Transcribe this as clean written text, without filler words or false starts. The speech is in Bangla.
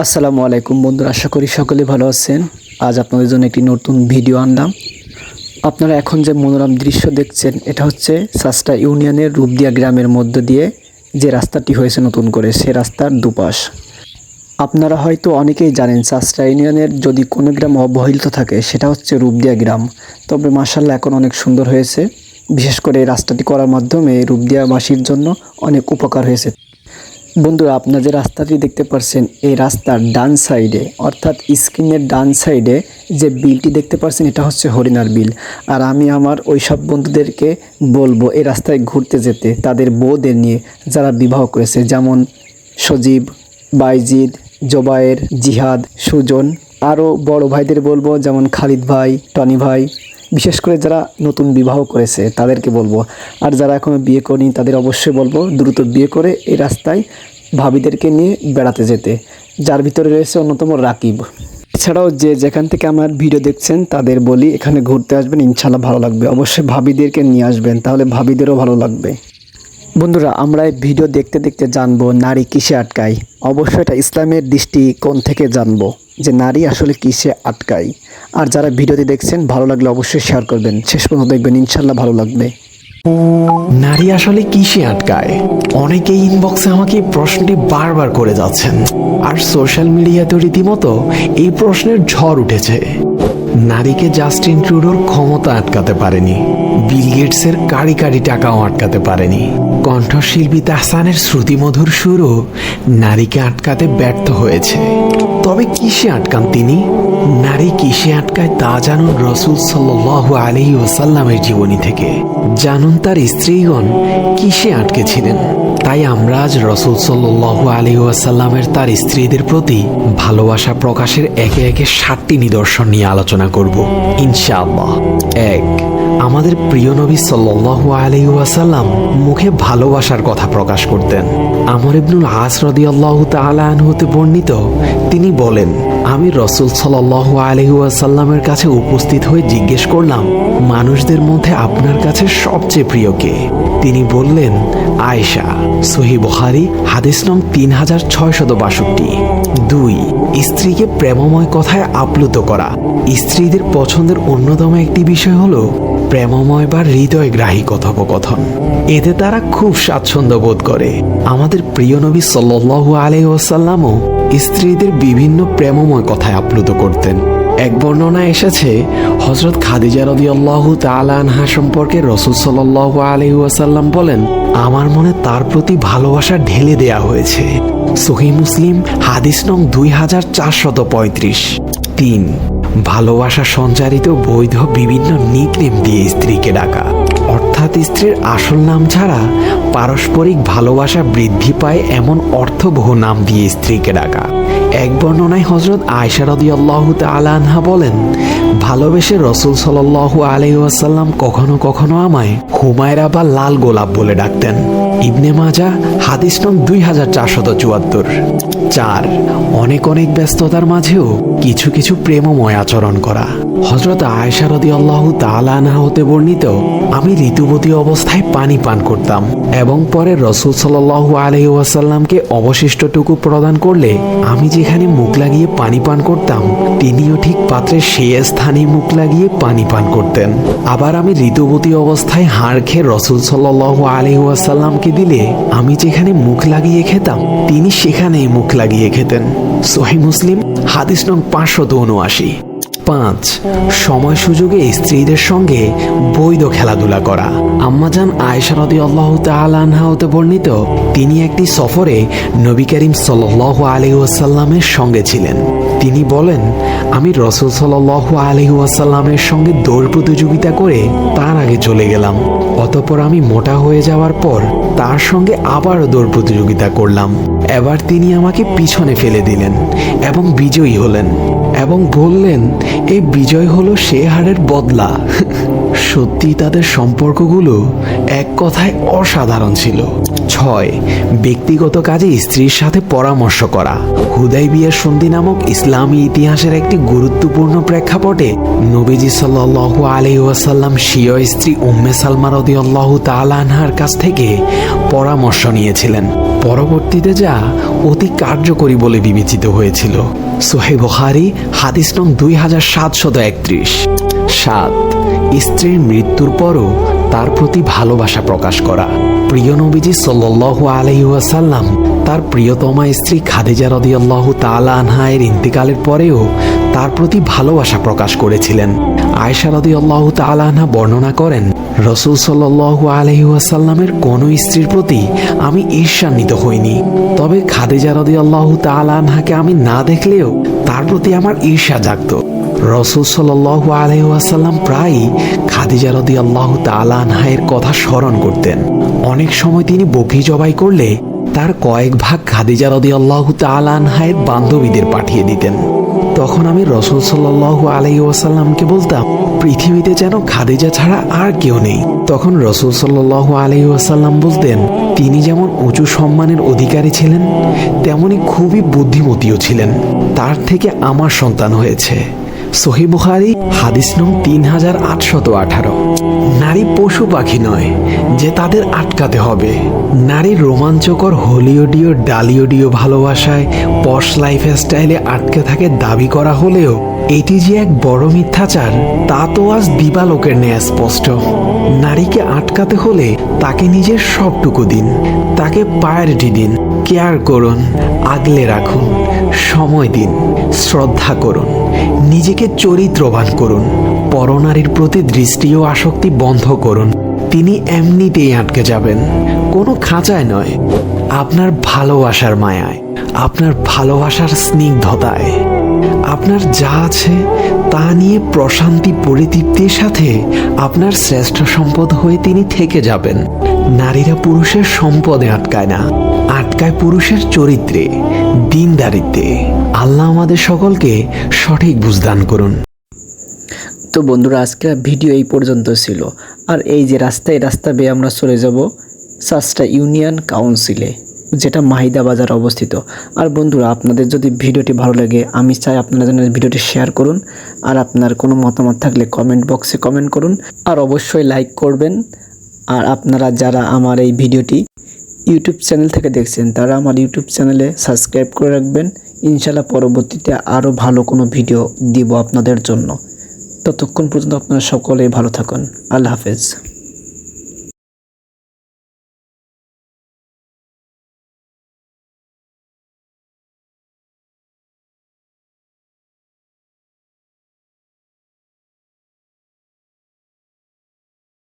আসসালামু আলাইকুম বন্ধুরা, আশা করি সকলে ভালো আছেন। আজ আপনাদের জন্য একটি নতুন ভিডিও আনলাম। আপনারা এখন যে মনোরম দৃশ্য দেখছেন, এটা হচ্ছে সাস্টা ইউনিয়নের রূপদিয়া গ্রামের মধ্য দিয়ে যে রাস্তাটি হয়েছে নতুন করে, সে রাস্তার দুপাশ। আপনারা হয়তো অনেকেই জানেন, সাস্টা ইউনিয়নের যদি কোনো গ্রাম অবহেলিত থাকে সেটা হচ্ছে রূপদিয়া গ্রাম। তবে মাশাআল্লাহ এখন অনেক সুন্দর হয়েছে। বিশেষ করে এই রাস্তাটি করার মাধ্যমে রূপদিয়াবাসীর জন্য অনেক উপকার হয়েছে। বন্ধুরা, আপনারা যে রাস্তাটি দেখতে পাচ্ছেন, এই রাস্তার ডান সাইডে অর্থাৎ স্ক্রিনের ডান সাইডে যে বিলটি দেখতে পাচ্ছেন, এটা হচ্ছে হরিণার বিল। আর আমি আমার ওই সব বন্ধুদেরকে বলবো এই রাস্তায় ঘুরতে যেতে, তাদের বউদের নিয়ে যারা বিবাহ করেছে, যেমন সজীব, বাইজিদ, জোবায়ের, জিহাদ, সুজন। আরও বড় ভাইদের বলবো, যেমন খালিদ ভাই, টনি ভাই। বিশেষ করে যারা নতুন বিবাহ করেছে তাদেরকে বলবো। আর যারা এখনও বিয়ে করেনি তাদের অবশ্যই বলবো দ্রুত বিয়ে করে এই রাস্তায় ভাবিদেরকে নিয়ে বেড়াতে যেতে, যার ভিতরে রয়েছে অন্যতম রাকিব। এছাড়াও যে যেখান থেকে আমার ভিডিও দেখছেন তাদের বলি, এখানে ঘুরতে আসবেন, ইনশাল্লাহ ভালো লাগবে। অবশ্যই ভাবিদেরকে নিয়ে আসবেন, তাহলে ভাবিদেরও ভালো লাগবে। বন্ধুরা, আমরা এই ভিডিও দেখতে দেখতে জানবো নারী কিসে আটকায়। অবশ্যই এটা ইসলামের দৃষ্টিকোণ থেকে জানবো যে নারী আসলে কিসে আটকায়। আর যারা ভিডিওটি দেখছেন, ভালো লাগলে অবশ্যই শেয়ার করবেন, শেষ পর্যন্ত দেখবেন, ইনশাল্লাহ ভালো লাগবে। নারী আসলে কিসে আটকায়? অনেকেই ইনবক্সে আমাকে এই প্রশ্নটি বারবার করে যাচ্ছেন, আর সোশ্যাল মিডিয়াতে রীতিমতো এই প্রশ্নের ঝড় উঠেছে। নারীকে জাস্টিন ট্রুডোর ক্ষমতা আটকাতে পারেনি, বিল গেটসের কারি কারি টাকাও আটকাতে পারেনি, কণ্ঠশিল্পী তাহসানের শ্রুতিমধুর সুরও নারীকে আটকাতে ব্যর্থ হয়েছে। তবে কিসে আটকান তিনি? নারী কিসে আটকায় তা জানুন রাসূল সাল্লাল্লাহু আলাইহি ওয়াসাল্লামের জীবনী থেকে। জানুন তার স্ত্রীগণ কিসে আটকে ছিলেন। তাই আমরা আজ রাসূল সাল্লাল্লাহু আলাইহি ওয়াসাল্লামের তার স্ত্রীদের প্রতি ভালোবাসা প্রকাশের একে একে 7টি নিদর্শন নিয়ে আলোচনা করব ইনশাআল্লাহ। 1. আমাদের প্রিয় নবী সাল্লাল্লাহু আলাইহি ওয়াসাল্লাম মুখে ভালোবাসার কথা প্রকাশ করতেন। আমর ইবনুল আস রাদিয়াল্লাহু তাআলা আনহু হতে বর্ণিত, তিনি বলেন, আমি রাসূল সাল্লাল্লাহু আলাইহি ওয়াসাল্লামের কাছে উপস্থিত হয়ে জিজ্ঞেস করলাম, মানুষদের মধ্যে আপনার কাছে সবচেয়ে প্রিয় কে? তিনি বললেন, আয়েশা। সহিহ বুখারী হাদিস নং 3662। 2. স্ত্রীকে প্রেমময় কথায় আপ্লুত করা। স্ত্রীদের পছন্দের অন্যতম একটি বিষয় হলো প্রেমময় বা হৃদয়গ্রাহী কথোপকথন। এতে তারা খুব স্বাচ্ছন্দ্য বোধ করে। আমাদের প্রিয় নবী সাল্লাল্লাহু আলাইহি ওয়াসাল্লামও স্ত্রীদের বিভিন্ন প্রেমময় কথায় আপ্লুত করতেন। এক বর্ণনায় এসেছে, হযরত খাদিজা রাদিয়াল্লাহু তাআলা আনহা সম্পর্কে রাসূল সাল্লাল্লাহু আলাইহি ওয়াসাল্লাম বলেন, আমার মনে তার প্রতি ভালোবাসা ঢেলে দেয়া হয়েছে। সহিহ মুসলিম হাদিস নং 2435। 3. ভালোবাসা সঞ্চারিত বৈধ বিভিন্ন নিকনেম দিয়ে স্ত্রীকে ডাকা, অর্থাৎ স্ত্রীর আসল নাম ছাড়া পারস্পরিক ভালোবাসা বৃদ্ধি পায় এমন অর্থবহ নাম দিয়ে স্ত্রীকে ডাকা। এক বর্ণনায় হযরত আয়েশা রাদিয়াল্লাহু তাআলা আনহা বলেন, ভালোবেসে রাসূল সাল্লাল্লাহু আলাইহি ওয়াসাল্লাম কখনো কখনো আমায় হুমায়রা বা লাল গোলাপ বলে ডাকতেন। ইবনে মাজাহ হাদিস নং 2474। 4. অনেক অনেক ব্যস্ততার মাঝেও কিছু কিছু প্রেমময় আচরণ করা। হযরত আয়েশা রাদিয়াল্লাহু তাআলা আনহা হতে বর্ণিত, আমি ঋতুবতী অবস্থায় পানি পান করতাম এবং পরে রাসূল সাল্লাল্লাহু আলাইহি ওয়াসাল্লামকে অবশিষ্টটুকু প্রদান করলে আমি যেখানে মুখ লাগিয়ে পানি পান করতাম, তিনিও ঠিক পাত্রের সেই স্থানে মুখ লাগিয়ে পানি পান করতেন। আবার আমি ঋতুবতী অবস্থায় হাড় খেয়ে রাসূল সাল্লাল্লাহু আলাইহি ওয়াসাল্লামকে দিলে আমি যেখানে মুখ লাগিয়ে খেতাম, তিনি সেখানেই মুখ লাগিয়ে খেতেন। সহিহ মুসলিম হাদিস নং 579। 5. সময় সুযোগে স্ত্রীদের সঙ্গে বৈধ খেলাধুলা করা। আম্মাজান আয়েশা রাদিয়াল্লাহু তাআলা আনহা হতে বর্ণিত, তিনি একটি সফরে নবী করিম সাল্লাল্লাহু আলাইহি ওয়াসাল্লামের সঙ্গে ছিলেন। তিনি বলেন, আমি রাসূল সাল্লাল্লাহু আলাইহি ওয়াসাল্লামের সঙ্গে দৌড় প্রতিযোগিতা করে তার আগে চলে গেলাম। অতঃপর আমি মোটা হয়ে যাওয়ার পর তার সঙ্গে আবারও দৌড় প্রতিযোগিতা করলাম। এবার তিনি আমাকে পিছনে ফেলে দিলেন এবং বিজয়ী হলেন এবং বললেন, এই বিজয় হলো সে হারের বদলা। সত্যি তাদের সম্পর্কগুলো এক কথায় অসাধারণ ছিল। 6. ব্যক্তিগত কাজে স্ত্রীর সাথে পরামর্শ করা। হুদাইবিয়ার সন্ধি নামক ইসলামী ইতিহাসের একটি গুরুত্বপূর্ণ প্রেক্ষাপটে নবীজি সাল্লাল্লাহু আলাইহি ওয়াসাল্লাম স্বীয় স্ত্রী উম্মে সালমা রাদিয়াল্লাহু তাআলা আনহার কাছ থেকে পরামর্শ নিয়েছিলেন, পরবর্তীতে যা অতি কার্যকরী বলে বিবেচিত হয়েছিল। সহিহ বুখারী হাদিস নং 2731। 7. স্ত্রীর মৃত্যুর পরও তার প্রতি ভালোবাসা প্রকাশ করা। প্রিয় নবীজি সাল্লাল্লাহু আলাইহি ওয়াসাল্লাম তার প্রিয়তমা স্ত্রী খাদিজা রাদিয়াল্লাহু তাআলা আনহার ইন্তেকালের পরেও তার প্রতি ভালোবাসা প্রকাশ করেছিলেন। আয়েশা রাদিয়াল্লাহু তাআলা আনহা বর্ণনা করেন, রাসূল সাল্লাল্লাহু আলাইহি ওয়াসাল্লামের কোন স্ত্রীর প্রতি আমি ঈর্ষান্বিত হইনি, তবে খাদিজা রাদিয়াল্লাহু তাআলা আনহাকে আমি না দেখলেও তার প্রতি আমার ঈর্ষা জাগত। রাসূল সাল্লাল্লাহু আলাইহি ওয়াসাল্লাম প্রায়ই খাদিজা রাদিয়াল্লাহু তাআলা আনহার কথা স্মরণ করতেন। অনেক সময় তিনি বকরি জবাই করলে তার কয়েক ভাগ খাদিজা রাদিয়াল্লাহু তাআলা আনহার বান্ধবীদের পাঠিয়ে দিতেন। তখন আমি রাসূল সাল্লাল্লাহু আলাইহি ওয়াসাল্লামকে বলতাম, পৃথিবীতে যেন খাদিজা ছাড়া আর কেউ নেই। তখন রাসূল সাল্লাল্লাহু আলাইহি ওয়াসাল্লাম বলতেন, তিনি যেমন উঁচু সম্মানের অধিকারী ছিলেন, তেমনি খুবই বুদ্ধিমতীও ছিলেন। তার থেকে আমার সন্তান হয়েছে। সহিহ বুখারী হাদিস নং 3818। নারী পশু পাখি নয় যে তাদের আটকাতে হবে। নারীর রোমাঞ্চকর হলিউডীয় ডালিউডীয় ভালোবাসায় পশ লাইফ স্টাইলে আটকে থাকে দাবি করা হলেও এটি যে এক বড় মিথ্যাচার তা তো আজ দিবালোকের ন্যায় স্পষ্ট। নারীকে আটকাতে হলে তাকে নিজের সবটুকু দিন, তাকে প্রায়োরিটি দিন, কেয়ার করুন, আগলে রাখুন, সময় দিন, শ্রদ্ধা করুন, নিজেকে চরিত্রবান করুন, পরনারীর প্রতি দৃষ্টি ও আসক্তি বন্ধ করুন। তিনি এমনিতেই আটকে যাবেন, কোনো খাঁচায় নয়, আপনার ভালোবাসার মায়ায়, আপনার ভালোবাসার স্নিগ্ধতায়। আপনার যা আছে তা নিয়ে প্রশান্তি পরিতৃপ্তির সাথে আপনার শ্রেষ্ঠ সম্পদ হয়ে তিনি থেকে যাবেন। নারীরা পুরুষের সম্পদে আটকায় না, আটকায় পুরুষের চরিত্রে, দিনদারিত্বে। আল্লাহ আমাদের সকলকে সঠিক বুঝদান করুন। তো বন্ধুরা, আজকের ভিডিও এই পর্যন্ত ছিল। আর এই যে রাস্তা বেয়ে আমরা চলে যাব শাস্তা ইউনিয়ন কাউন্সিলে, যেটা মাহিদা বাজার অবস্থিত। আর বন্ধুরা, আপনাদের যদি ভিডিওটি ভালো লাগে, আমি চাই আপনারা যেন ভিডিওটি শেয়ার করুন। আর আপনার কোনো মতামত থাকলে কমেন্ট বক্সে কমেন্ট করুন, আর অবশ্যই লাইক করবেন। আর আপনারা যারা আমার এই ভিডিওটি ইউটিউব চ্যানেল থেকে দেখছেন, তারা আমার ইউটিউব চ্যানেলে সাবস্ক্রাইব করে রাখবেন। ইনশাআল্লাহ পরবর্তীতে আরও ভালো কোনো ভিডিও দিব আপনাদের জন্য। ততক্ষণ পর্যন্ত আপনারা সকলেই ভালো থাকুন। আল্লাহ হাফেজ।